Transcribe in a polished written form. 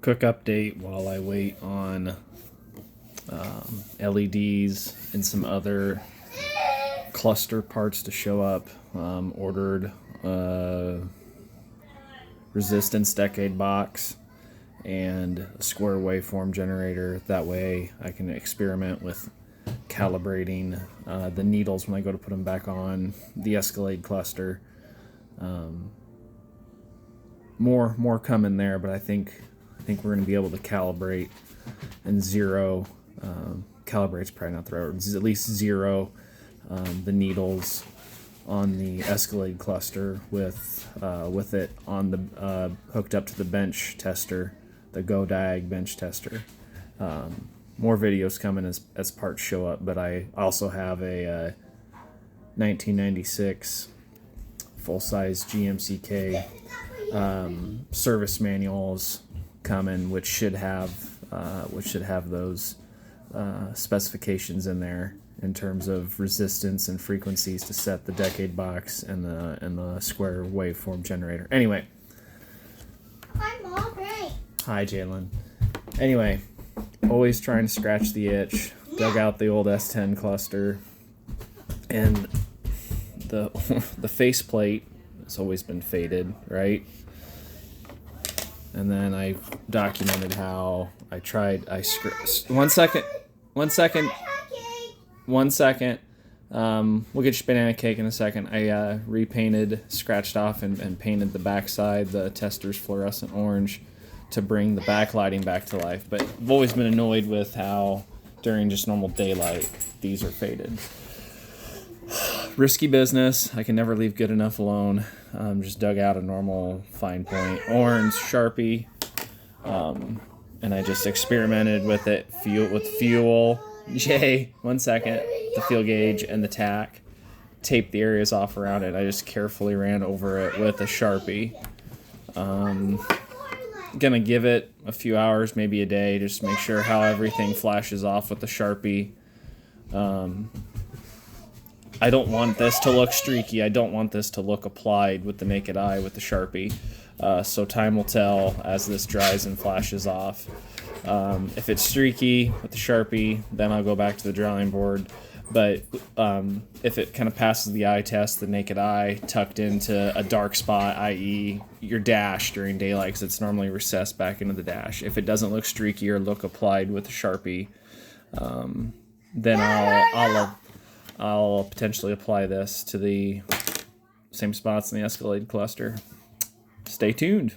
Quick update while I wait on LEDs and some other cluster parts to show up. Ordered resistance decade box and a square waveform generator. That way I can experiment with calibrating the needles when I go to put them back on the Escalade cluster. More coming there, but I think we're going to be able to calibrate and zero. Calibrate's probably not the right word. At least zero the needles on the Escalade cluster with it on the hooked up to the bench tester, the GoDiag bench tester. More videos coming as parts show up, but I also have a 1996 full-size GMCK service manuals coming, which should have those specifications in there in terms of resistance and frequencies to set the decade box and the square waveform generator. Anyway. Hi, Mom. Great. Hi, Jalen. Anyway, always trying to scratch the itch. Dug out the old S-10 cluster, and the faceplate has always been faded, right? And then I documented how I tried. One second. We'll get you banana cake in a second. I repainted, scratched off, and painted the backside, the tester's fluorescent orange, to bring the backlighting back to life. But I've always been annoyed with how during just normal daylight these are faded. Risky business. I can never leave good enough alone. Just dug out a normal fine point orange Sharpie, and I just experimented with it. Fuel. One second. The fuel gauge and the tack. Taped the areas off around it. I just carefully ran over it with a Sharpie. Gonna give it a few hours, maybe a day, just to make sure how everything flashes off with the Sharpie. I don't want this to look streaky. I don't want this to look applied with the naked eye with the Sharpie. So time will tell as this dries and flashes off. If it's streaky with the Sharpie, then I'll go back to the drawing board. But if it kind of passes the eye test, the naked eye, tucked into a dark spot, i.e. your dash during daylight, because it's normally recessed back into the dash. If it doesn't look streaky or look applied with the Sharpie, then I'll potentially apply this to the same spots in the Escalade cluster. Stay tuned.